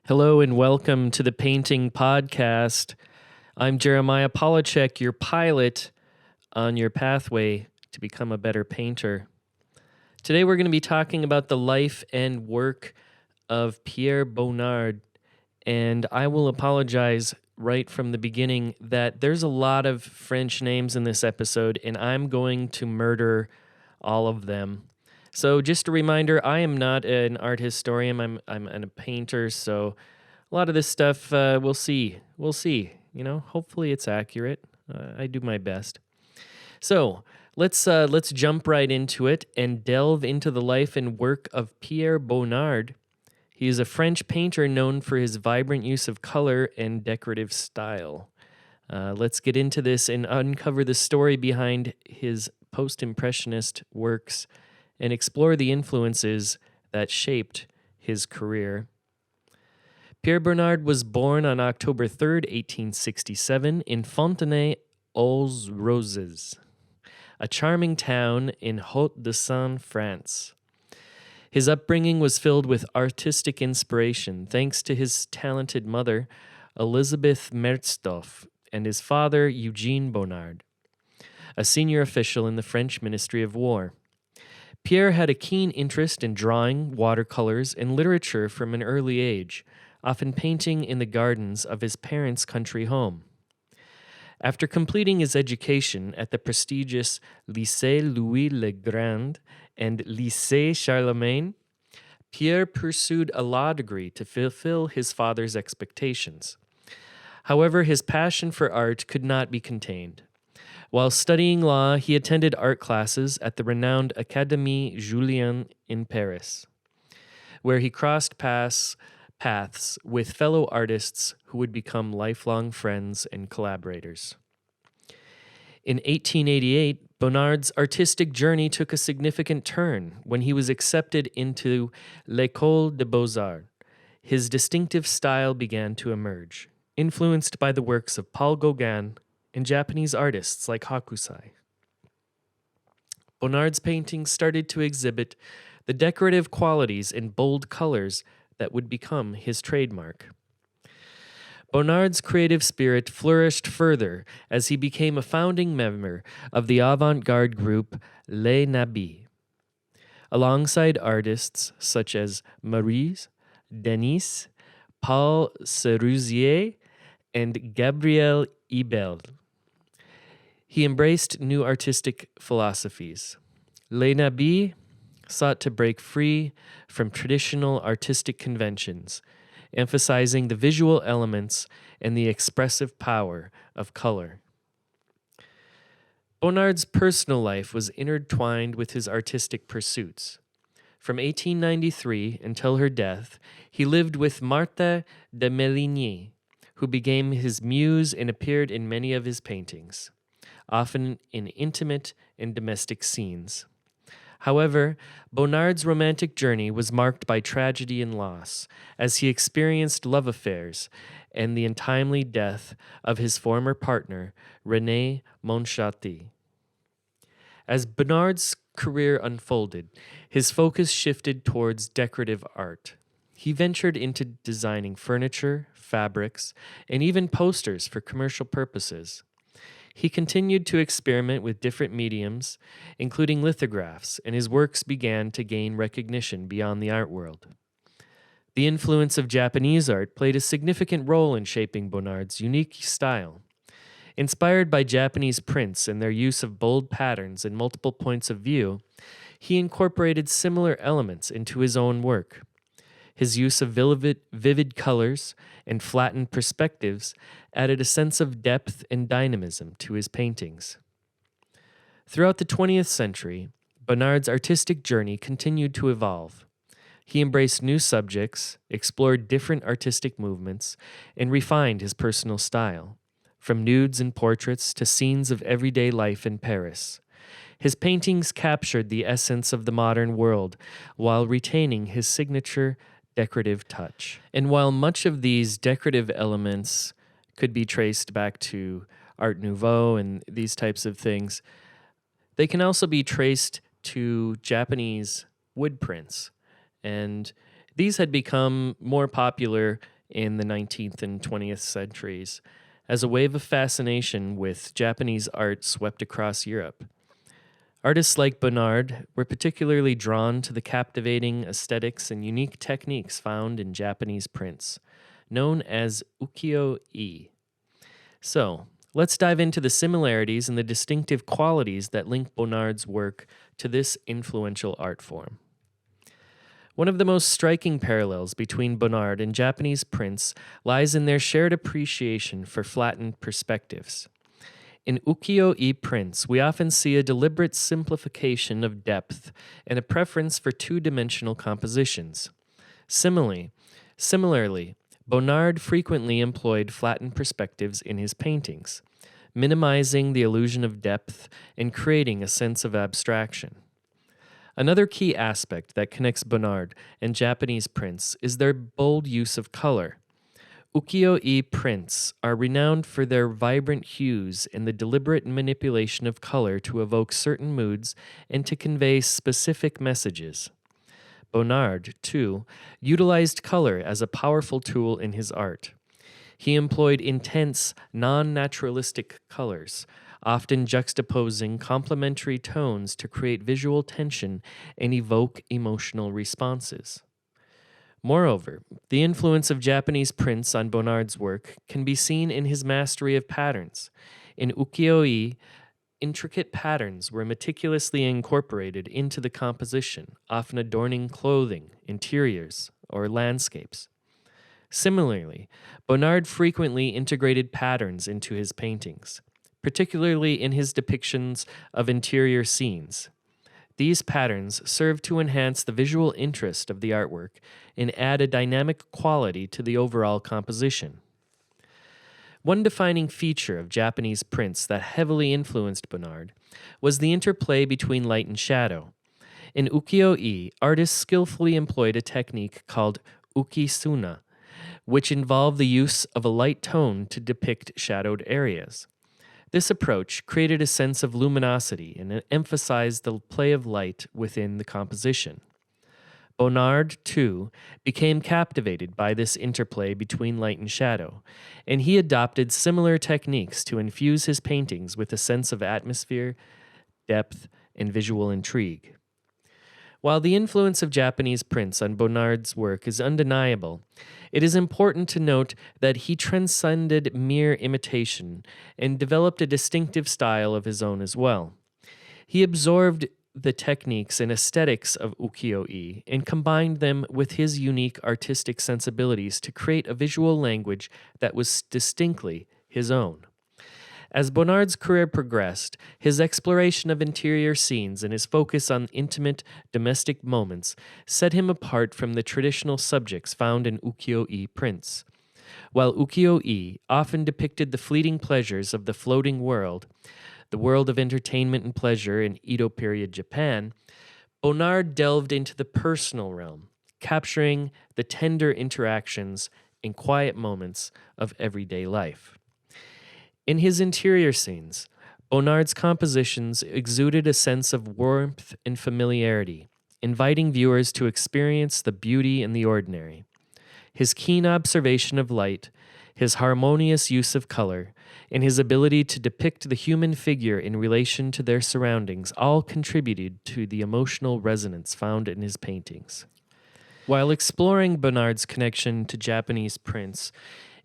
Hello and welcome to the Painting Podcast. I'm Jeremiah Polachek, your pilot on your pathway to become a better painter. Today we're going to be talking about the life and work of Pierre Bonnard, and I will apologize right from the beginning that there's a lot of French names in this episode, and I'm going to murder all of them. So just a reminder, I am not an art historian. I'm a painter, so a lot of this stuff we'll see. Hopefully it's accurate. I do my best. So let's jump right into it and delve into the life and work of Pierre Bonnard. He is a French painter known for his vibrant use of color and decorative style. Let's get into this and uncover the story behind his post-impressionist works and explore the influences that shaped his career. Pierre Bonnard was born on October 3rd, 1867, in Fontenay-aux-Roses, a charming town in Hauts-de-Seine, France. His upbringing was filled with artistic inspiration thanks to his talented mother, Elisabeth Mertsdorf, and his father, Eugene Bonnard, a senior official in the French Ministry of War. Pierre had a keen interest in drawing, watercolors, and literature from an early age, often painting in the gardens of his parents' country home. After completing his education at the prestigious Lycée Louis le Grand and Lycée Charlemagne, Pierre pursued a law degree to fulfill his father's expectations. However, his passion for art could not be contained. While studying law, he attended art classes at the renowned Académie Julian in Paris, where he crossed paths with fellow artists who would become lifelong friends and collaborators. In 1888, Bonnard's artistic journey took a significant turn when he was accepted into l'École des Beaux-Arts. His distinctive style began to emerge, influenced by the works of Paul Gauguin and Japanese artists like Hokusai. Bonnard's paintings started to exhibit the decorative qualities and bold colors that would become his trademark. Bonnard's creative spirit flourished further as he became a founding member of the avant-garde group Les Nabis. Alongside artists such as Maurice, Denis, Paul Seruzier, and Gabriel Ibel, he embraced new artistic philosophies. Les Nabis sought to break free from traditional artistic conventions, emphasizing the visual elements and the expressive power of color. Bonnard's personal life was intertwined with his artistic pursuits. From 1893 until her death, he lived with Marthe de Méligny, who became his muse and appeared in many of his paintings, often in intimate and domestic scenes. However, Bonnard's romantic journey was marked by tragedy and loss, as he experienced love affairs and the untimely death of his former partner, René Montchaty. As Bonnard's career unfolded, his focus shifted towards decorative art. He ventured into designing furniture, fabrics, and even posters for commercial purposes. He continued to experiment with different mediums, including lithographs, and his works began to gain recognition beyond the art world. The influence of Japanese art played a significant role in shaping Bonnard's unique style. Inspired by Japanese prints and their use of bold patterns and multiple points of view, he incorporated similar elements into his own work. His use of vivid colors and flattened perspectives added a sense of depth and dynamism to his paintings. Throughout the 20th century, Bonnard's artistic journey continued to evolve. He embraced new subjects, explored different artistic movements, and refined his personal style, from nudes and portraits to scenes of everyday life in Paris. His paintings captured the essence of the modern world while retaining his signature decorative touch. And while much of these decorative elements could be traced back to Art Nouveau and these types of things, they can also be traced to Japanese wood prints. And these had become more popular in the 19th and 20th centuries, as a wave of fascination with Japanese art swept across Europe. Artists like Bonnard were particularly drawn to the captivating aesthetics and unique techniques found in Japanese prints, known as ukiyo-e. So, let's dive into the similarities and the distinctive qualities that link Bonnard's work to this influential art form. One of the most striking parallels between Bonnard and Japanese prints lies in their shared appreciation for flattened perspectives. In ukiyo-e prints, we often see a deliberate simplification of depth and a preference for two-dimensional compositions. Similarly, Bonnard frequently employed flattened perspectives in his paintings, minimizing the illusion of depth and creating a sense of abstraction. Another key aspect that connects Bonnard and Japanese prints is their bold use of color. Ukiyo-e prints are renowned for their vibrant hues and the deliberate manipulation of color to evoke certain moods and to convey specific messages. Bonnard, too, utilized color as a powerful tool in his art. He employed intense, non-naturalistic colors, often juxtaposing complementary tones to create visual tension and evoke emotional responses. Moreover, the influence of Japanese prints on Bonnard's work can be seen in his mastery of patterns. In ukiyo-e, intricate patterns were meticulously incorporated into the composition, often adorning clothing, interiors, or landscapes. Similarly, Bonnard frequently integrated patterns into his paintings, particularly in his depictions of interior scenes. These patterns serve to enhance the visual interest of the artwork and add a dynamic quality to the overall composition. One defining feature of Japanese prints that heavily influenced Bonnard was the interplay between light and shadow. In ukiyo-e, artists skillfully employed a technique called ukisuna, which involved the use of a light tone to depict shadowed areas. This approach created a sense of luminosity and emphasized the play of light within the composition. Bonnard, too, became captivated by this interplay between light and shadow, and he adopted similar techniques to infuse his paintings with a sense of atmosphere, depth, and visual intrigue. While the influence of Japanese prints on Bonnard's work is undeniable, it is important to note that he transcended mere imitation and developed a distinctive style of his own as well. He absorbed the techniques and aesthetics of ukiyo-e and combined them with his unique artistic sensibilities to create a visual language that was distinctly his own. As Bonnard's career progressed, his exploration of interior scenes and his focus on intimate domestic moments set him apart from the traditional subjects found in ukiyo-e prints. While ukiyo-e often depicted the fleeting pleasures of the floating world, the world of entertainment and pleasure in Edo period Japan, Bonnard delved into the personal realm, capturing the tender interactions and quiet moments of everyday life. In his interior scenes, Bonnard's compositions exuded a sense of warmth and familiarity, inviting viewers to experience the beauty in the ordinary. His keen observation of light, his harmonious use of color, and his ability to depict the human figure in relation to their surroundings all contributed to the emotional resonance found in his paintings. While exploring Bonnard's connection to Japanese prints,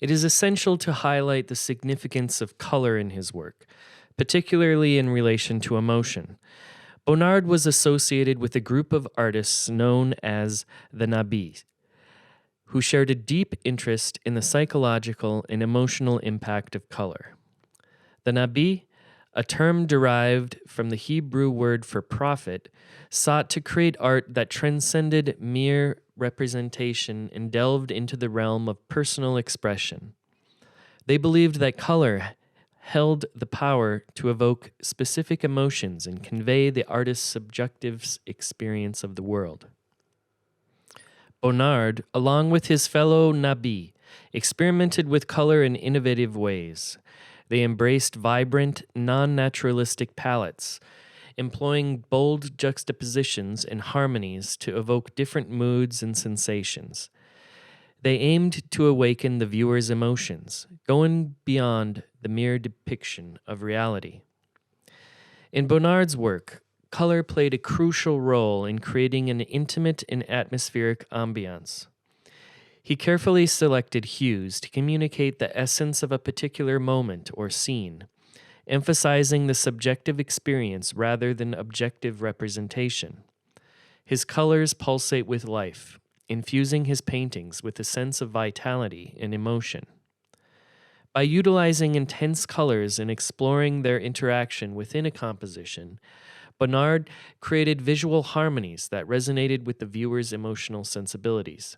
it is essential to highlight the significance of color in his work, particularly in relation to emotion. Bonnard was associated with a group of artists known as the Nabis, who shared a deep interest in the psychological and emotional impact of color. The Nabis, a term derived from the Hebrew word for prophet, sought to create art that transcended mere representation and delved into the realm of personal expression. They believed that color held the power to evoke specific emotions and convey the artist's subjective experience of the world. Bonnard, along with his fellow Nabis, experimented with color in innovative ways. They embraced vibrant, non-naturalistic palettes, employing bold juxtapositions and harmonies to evoke different moods and sensations. They aimed to awaken the viewer's emotions, going beyond the mere depiction of reality. In Bonnard's work, color played a crucial role in creating an intimate and atmospheric ambiance. He carefully selected hues to communicate the essence of a particular moment or scene, emphasizing the subjective experience rather than objective representation. His colors pulsate with life, infusing his paintings with a sense of vitality and emotion. By utilizing intense colors and exploring their interaction within a composition, Bonnard created visual harmonies that resonated with the viewer's emotional sensibilities.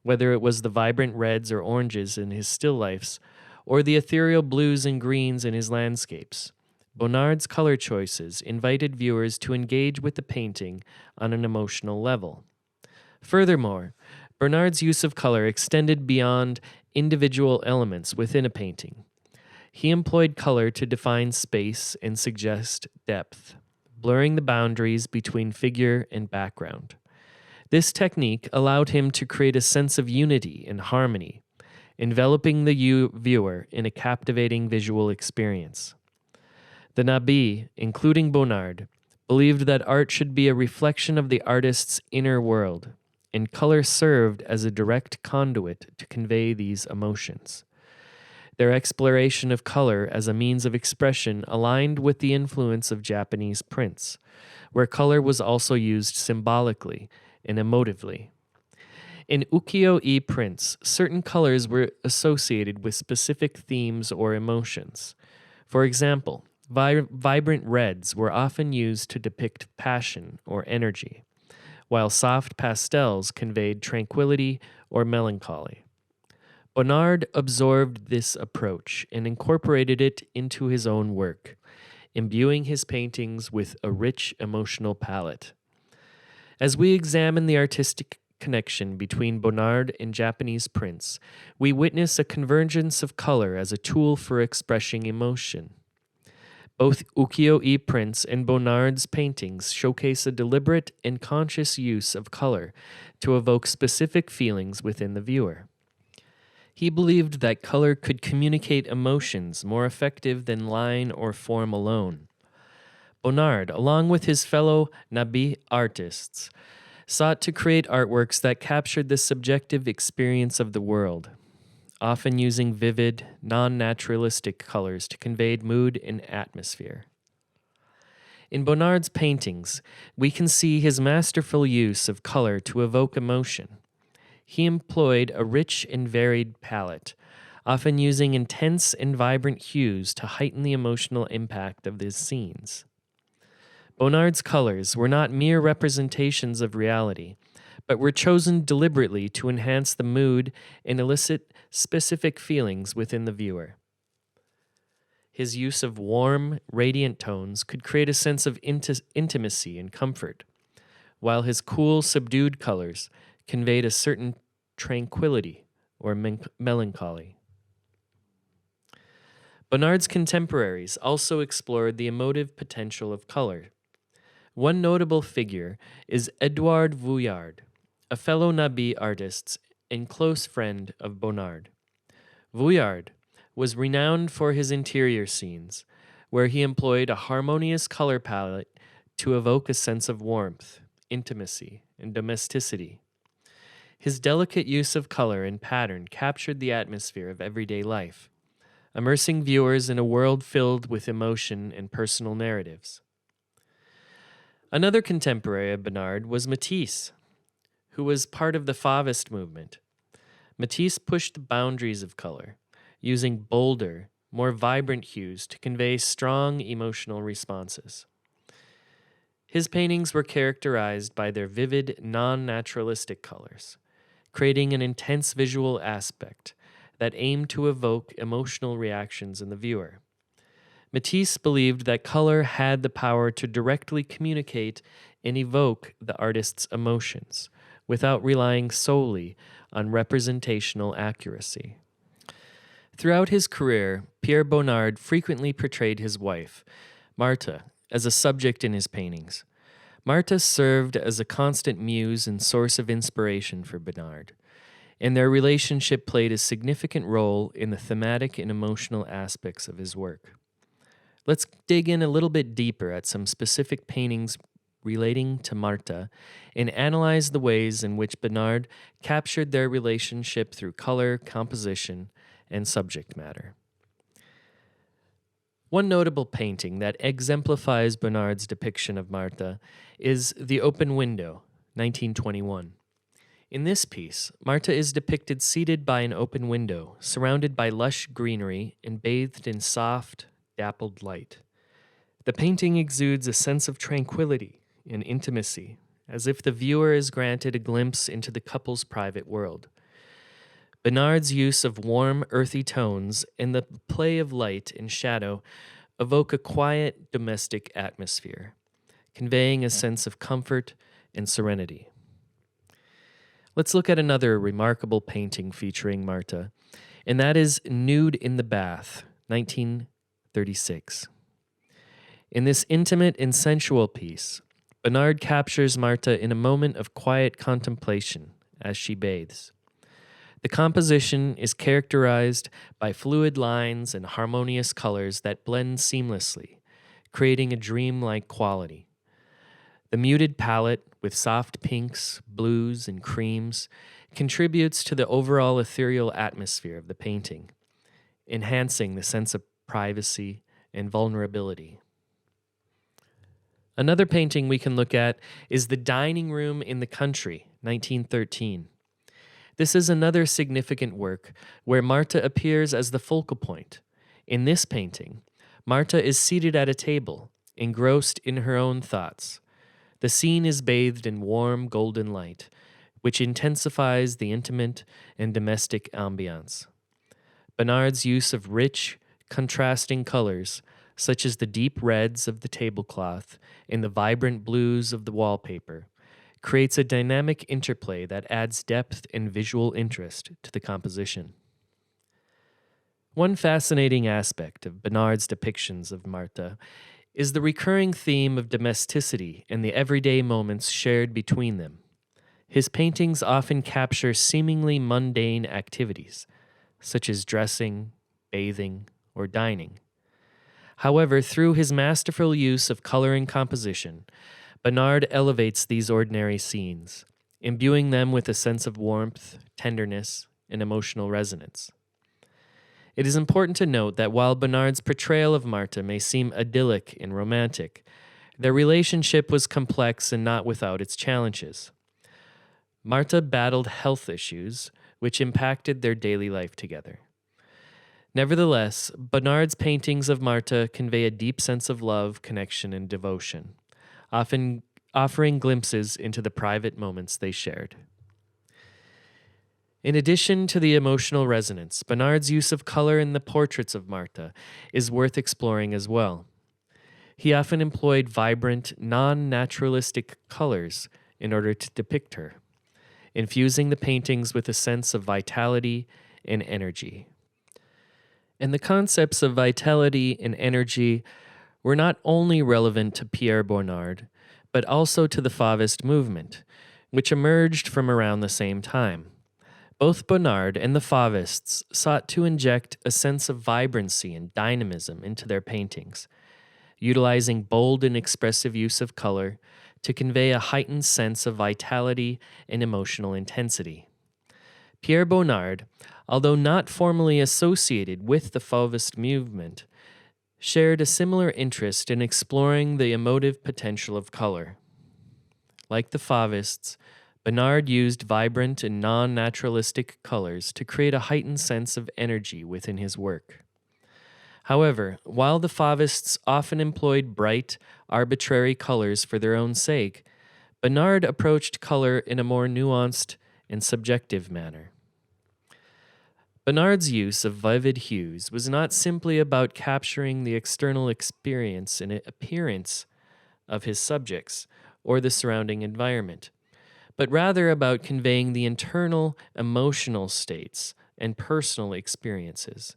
Whether it was the vibrant reds or oranges in his still lifes, or the ethereal blues and greens in his landscapes, Bonnard's color choices invited viewers to engage with the painting on an emotional level. Furthermore, Bonnard's use of color extended beyond individual elements within a painting. He employed color to define space and suggest depth, blurring the boundaries between figure and background. This technique allowed him to create a sense of unity and harmony, enveloping the viewer in a captivating visual experience. The Nabis, including Bonnard, believed that art should be a reflection of the artist's inner world, and color served as a direct conduit to convey these emotions. Their exploration of color as a means of expression aligned with the influence of Japanese prints, where color was also used symbolically and emotively. In ukiyo-e prints, certain colors were associated with specific themes or emotions. For example, vibrant reds were often used to depict passion or energy, while soft pastels conveyed tranquility or melancholy. Bonnard absorbed this approach and incorporated it into his own work, imbuing his paintings with a rich emotional palette. As we examine the artistic connection between Bonnard and Japanese prints, we witness a convergence of color as a tool for expressing emotion. Both ukiyo-e prints and Bonnard's paintings showcase a deliberate and conscious use of color to evoke specific feelings within the viewer. He believed that color could communicate emotions more effective than line or form alone. Bonnard, along with his fellow Nabis artists, sought to create artworks that captured the subjective experience of the world, often using vivid, non-naturalistic colors to convey mood and atmosphere. In Bonnard's paintings, we can see his masterful use of color to evoke emotion. He employed a rich and varied palette, often using intense and vibrant hues to heighten the emotional impact of his scenes. Bonnard's colors were not mere representations of reality, but were chosen deliberately to enhance the mood and elicit specific feelings within the viewer. His use of warm, radiant tones could create a sense of intimacy and comfort, while his cool, subdued colors conveyed a certain tranquility or melancholy. Bonnard's contemporaries also explored the emotive potential of color. One notable figure is Edouard Vuillard, a fellow Nabis artist and close friend of Bonnard. Vuillard was renowned for his interior scenes, where he employed a harmonious color palette to evoke a sense of warmth, intimacy, and domesticity. His delicate use of color and pattern captured the atmosphere of everyday life, immersing viewers in a world filled with emotion and personal narratives. Another contemporary of Bonnard was Matisse, who was part of the Fauvist movement. Matisse pushed the boundaries of color, using bolder, more vibrant hues to convey strong emotional responses. His paintings were characterized by their vivid, non-naturalistic colors, creating an intense visual aspect that aimed to evoke emotional reactions in the viewer. Matisse believed that color had the power to directly communicate and evoke the artist's emotions, without relying solely on representational accuracy. Throughout his career, Pierre Bonnard frequently portrayed his wife, Marthe, as a subject in his paintings. Marthe served as a constant muse and source of inspiration for Bonnard. and their relationship played a significant role in the thematic and emotional aspects of his work. Let's dig in a little bit deeper at some specific paintings relating to Marta and analyze the ways in which Bonnard captured their relationship through color, composition, and subject matter. One notable painting that exemplifies Bonnard's depiction of Marta is The Open Window, 1921. In this piece, Marta is depicted seated by an open window, surrounded by lush greenery and bathed in soft, dappled light. The painting exudes a sense of tranquility and intimacy, as if the viewer is granted a glimpse into the couple's private world. Bonnard's use of warm, earthy tones and the play of light and shadow evoke a quiet, domestic atmosphere, conveying a sense of comfort and serenity. Let's look at another remarkable painting featuring Marta, and that is Nude in the Bath, 1936. In this intimate and sensual piece, Bonnard captures Marta in a moment of quiet contemplation as she bathes. The composition is characterized by fluid lines and harmonious colors that blend seamlessly, creating a dreamlike quality. The muted palette, with soft pinks, blues, and creams, contributes to the overall ethereal atmosphere of the painting, enhancing the sense of privacy and vulnerability. Another painting we can look at is The Dining Room in the Country, 1913. This is another significant work where Marta appears as the focal point. In this painting, Marta is seated at a table, engrossed in her own thoughts. The scene is bathed in warm golden light, which intensifies the intimate and domestic ambiance. Bonnard's use of rich, contrasting colors, such as the deep reds of the tablecloth and the vibrant blues of the wallpaper, creates a dynamic interplay that adds depth and visual interest to the composition. One fascinating aspect of Bonnard's depictions of Marta is the recurring theme of domesticity and the everyday moments shared between them. His paintings often capture seemingly mundane activities, such as dressing, bathing, or dining. However, through his masterful use of color and composition, Bonnard elevates these ordinary scenes, imbuing them with a sense of warmth, tenderness, and emotional resonance. It is important to note that while Bonnard's portrayal of Marta may seem idyllic and romantic, their relationship was complex and not without its challenges. Marta battled health issues, which impacted their daily life together. Nevertheless, Bonnard's paintings of Marta convey a deep sense of love, connection, and devotion, often offering glimpses into the private moments they shared. In addition to the emotional resonance, Bonnard's use of color in the portraits of Marta is worth exploring as well. He often employed vibrant, non-naturalistic colors in order to depict her, infusing the paintings with a sense of vitality and energy. And the concepts of vitality and energy were not only relevant to Pierre Bonnard, but also to the Fauvist movement, which emerged from around the same time. Both Bonnard and the Fauvists sought to inject a sense of vibrancy and dynamism into their paintings, utilizing bold and expressive use of color to convey a heightened sense of vitality and emotional intensity. Pierre Bonnard, although not formally associated with the Fauvist movement, shared a similar interest in exploring the emotive potential of color. Like the Fauvists, Bonnard used vibrant and non-naturalistic colors to create a heightened sense of energy within his work. However, while the Fauvists often employed bright, arbitrary colors for their own sake, Bonnard approached color in a more nuanced and subjective manner. Bonnard's use of vivid hues was not simply about capturing the external experience and appearance of his subjects or the surrounding environment, but rather about conveying the internal emotional states and personal experiences.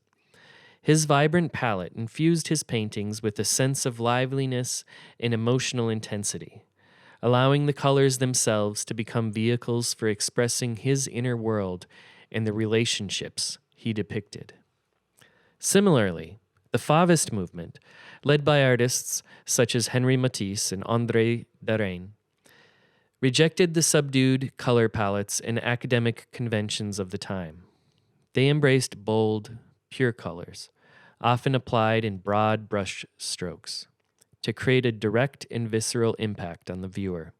His vibrant palette infused his paintings with a sense of liveliness and emotional intensity, allowing the colors themselves to become vehicles for expressing his inner world and the relationships he depicted. Similarly, the Fauvist movement, led by artists such as Henri Matisse and André Derain, rejected the subdued color palettes and academic conventions of the time. They embraced bold, pure colors, often applied in broad brush strokes, to create a direct and visceral impact on the viewer.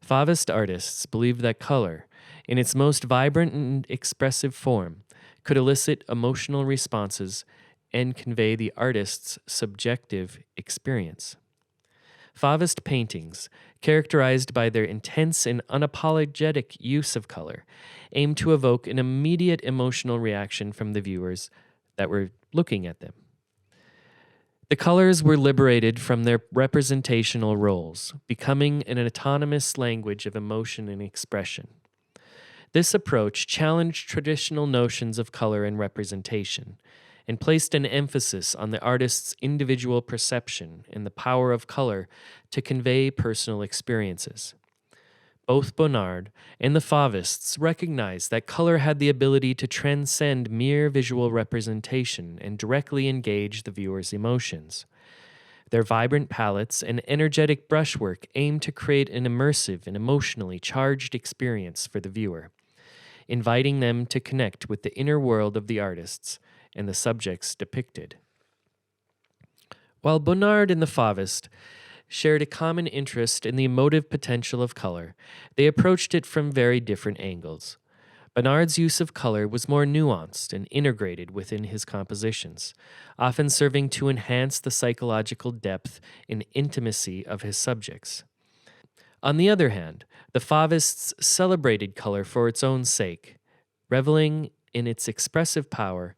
Fauvist artists believed that color, in its most vibrant and expressive form, could elicit emotional responses and convey the artist's subjective experience. Fauvist paintings, characterized by their intense and unapologetic use of color, aim to evoke an immediate emotional reaction from the viewers that were looking at them. The colors were liberated from their representational roles, becoming an autonomous language of emotion and expression. This approach challenged traditional notions of color and representation, and placed an emphasis on the artist's individual perception and the power of color to convey personal experiences. Both Bonnard and the Fauvists recognized that color had the ability to transcend mere visual representation and directly engage the viewer's emotions. Their vibrant palettes and energetic brushwork aimed to create an immersive and emotionally charged experience for the viewer, inviting them to connect with the inner world of the artists and the subjects depicted. While Bonnard and the Fauvist shared a common interest in the emotive potential of color, they approached it from very different angles. Bonnard's use of color was more nuanced and integrated within his compositions, often serving to enhance the psychological depth and intimacy of his subjects. On the other hand, the Fauvists celebrated color for its own sake, reveling in its expressive power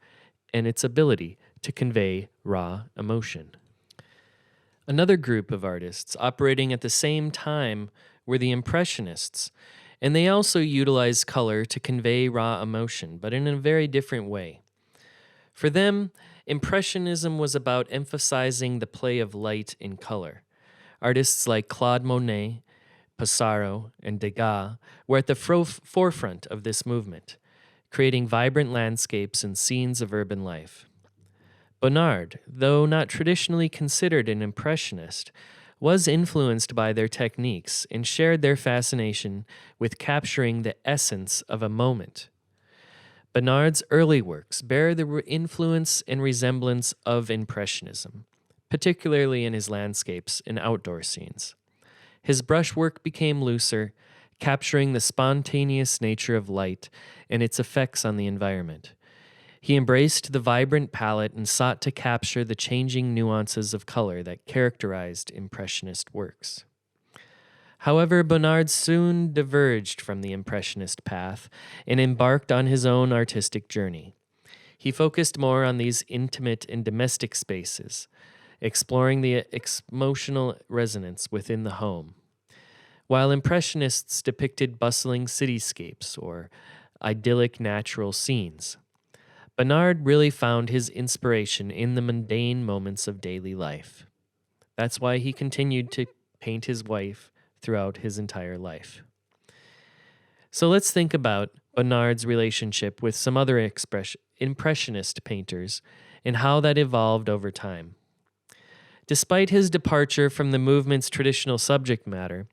and its ability to convey raw emotion. Another group of artists operating at the same time were the Impressionists, and they also utilized color to convey raw emotion, but in a very different way. For them, Impressionism was about emphasizing the play of light in color. Artists like Claude Monet, Pissarro, and Degas were at the forefront of this movement, creating vibrant landscapes and scenes of urban life. Bonnard, though not traditionally considered an impressionist, was influenced by their techniques and shared their fascination with capturing the essence of a moment. Bonnard's early works bear the influence and resemblance of Impressionism, particularly in his landscapes and outdoor scenes. His brushwork became looser, capturing the spontaneous nature of light and its effects on the environment. He embraced the vibrant palette and sought to capture the changing nuances of color that characterized Impressionist works. However, Bonnard soon diverged from the Impressionist path and embarked on his own artistic journey. He focused more on these intimate and domestic spaces, exploring the emotional resonance within the home, while Impressionists depicted bustling cityscapes or idyllic natural scenes. Bonnard really found his inspiration in the mundane moments of daily life. That's why he continued to paint his wife throughout his entire life. So let's think about Bonnard's relationship with some other Impressionist painters and how that evolved over time. Despite his departure from the movement's traditional subject matter,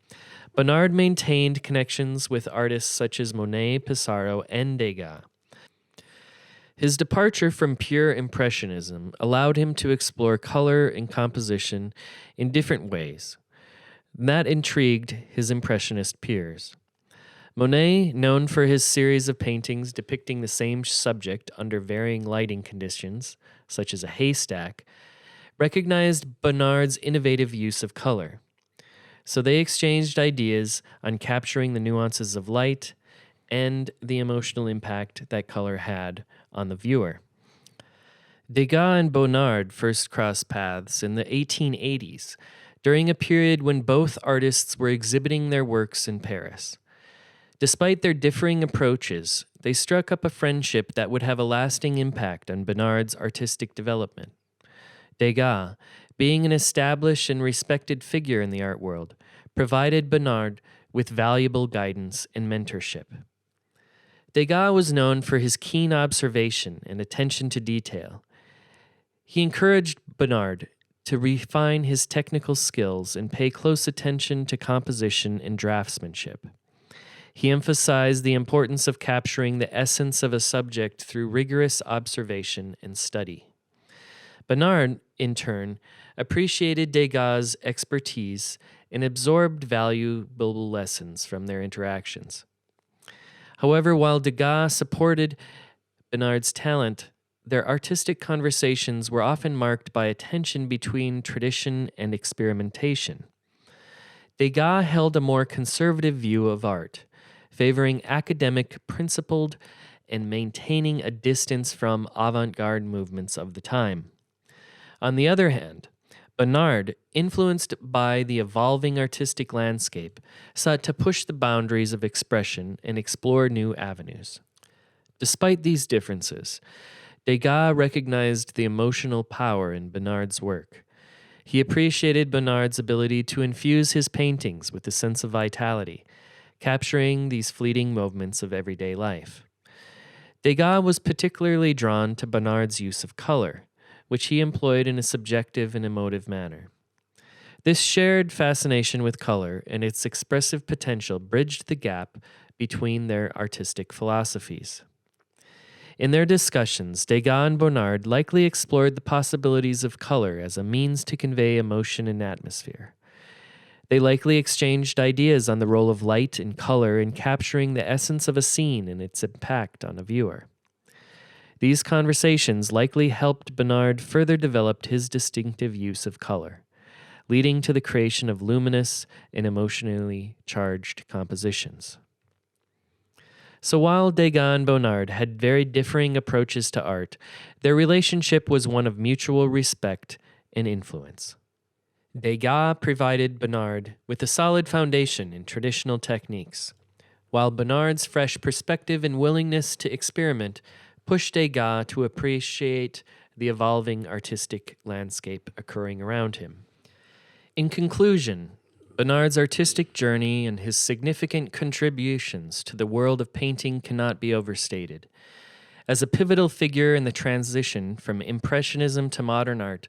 Bonnard maintained connections with artists such as Monet, Pissarro, and Degas. His departure from pure Impressionism allowed him to explore color and composition in different ways. That intrigued his Impressionist peers. Monet, known for his series of paintings depicting the same subject under varying lighting conditions, such as a haystack, recognized Bonnard's innovative use of color. So they exchanged ideas on capturing the nuances of light and the emotional impact that color had on the viewer. Degas and Bonnard first crossed paths in the 1880s, during a period when both artists were exhibiting their works in Paris. Despite their differing approaches, they struck up a friendship that would have a lasting impact on Bonnard's artistic development. Degas, being an established and respected figure in the art world, provided Bonnard with valuable guidance and mentorship. Degas was known for his keen observation and attention to detail. He encouraged Bonnard to refine his technical skills and pay close attention to composition and draftsmanship. He emphasized the importance of capturing the essence of a subject through rigorous observation and study. Bonnard, in turn, appreciated Degas' expertise and absorbed valuable lessons from their interactions. However, while Degas supported Bonnard's talent, their artistic conversations were often marked by a tension between tradition and experimentation. Degas held a more conservative view of art, favoring academic, principled, and maintaining a distance from avant-garde movements of the time. On the other hand, Bonnard, influenced by the evolving artistic landscape, sought to push the boundaries of expression and explore new avenues. Despite these differences, Degas recognized the emotional power in Bonnard's work. He appreciated Bonnard's ability to infuse his paintings with a sense of vitality, capturing these fleeting moments of everyday life. Degas was particularly drawn to Bonnard's use of color, which he employed in a subjective and emotive manner. This shared fascination with color and its expressive potential bridged the gap between their artistic philosophies. In their discussions, Degas and Bonnard likely explored the possibilities of color as a means to convey emotion and atmosphere. They likely exchanged ideas on the role of light and color in capturing the essence of a scene and its impact on a viewer. These conversations likely helped Bonnard further develop his distinctive use of color, leading to the creation of luminous and emotionally charged compositions. So while Degas and Bonnard had very differing approaches to art, their relationship was one of mutual respect and influence. Degas provided Bonnard with a solid foundation in traditional techniques, while Bonnard's fresh perspective and willingness to experiment pushed Degas to appreciate the evolving artistic landscape occurring around him. In conclusion, Bonnard's artistic journey and his significant contributions to the world of painting cannot be overstated. As a pivotal figure in the transition from Impressionism to modern art,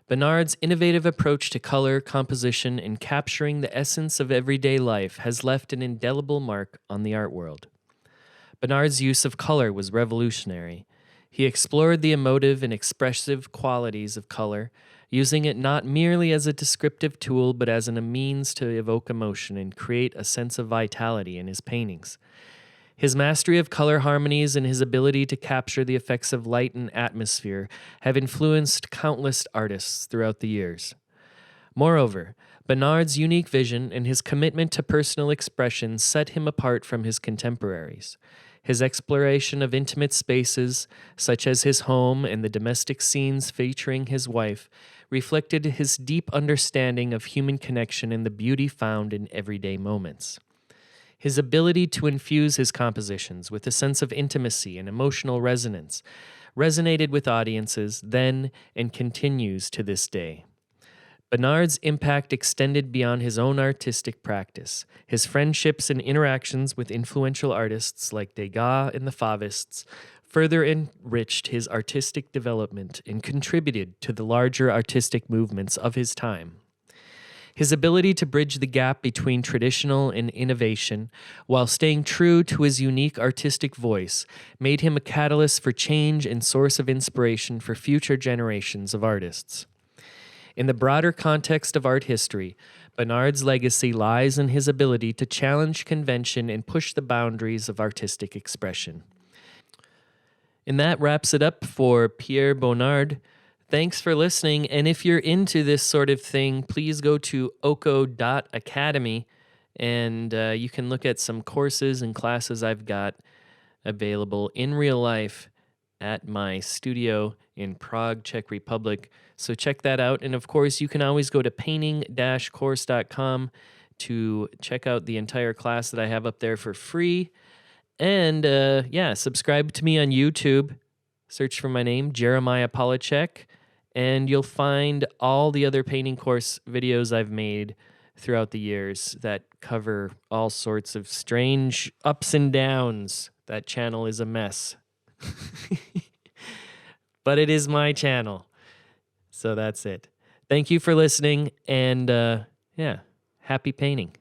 Bonnard's innovative approach to color, composition, and capturing the essence of everyday life has left an indelible mark on the art world. Bonnard's use of color was revolutionary. He explored the emotive and expressive qualities of color, using it not merely as a descriptive tool but as a means to evoke emotion and create a sense of vitality in his paintings. His mastery of color harmonies and his ability to capture the effects of light and atmosphere have influenced countless artists throughout the years. Moreover, Bonnard's unique vision and his commitment to personal expression set him apart from his contemporaries. His exploration of intimate spaces, such as his home and the domestic scenes featuring his wife, reflected his deep understanding of human connection and the beauty found in everyday moments. His ability to infuse his compositions with a sense of intimacy and emotional resonance resonated with audiences then and continues to this day. Bonnard's impact extended beyond his own artistic practice. His friendships and interactions with influential artists like Degas and the Fauvists further enriched his artistic development and contributed to the larger artistic movements of his time. His ability to bridge the gap between traditional and innovation while staying true to his unique artistic voice made him a catalyst for change and source of inspiration for future generations of artists. In the broader context of art history, Bonnard's legacy lies in his ability to challenge convention and push the boundaries of artistic expression. And that wraps it up for Pierre Bonnard. Thanks for listening, and if you're into this sort of thing, please go to oko.academy, and you can look at some courses and classes I've got available in real life at my studio in Prague, Czech Republic. So check that out. And of course, you can always go to painting-course.com to check out the entire class that I have up there for free. And subscribe to me on YouTube. Search for my name, Jeremiah Polacek, and you'll find all the other painting course videos I've made throughout the years that cover all sorts of strange ups and downs. That channel is a mess. But it is my channel. So that's it. Thank you for listening, and happy painting.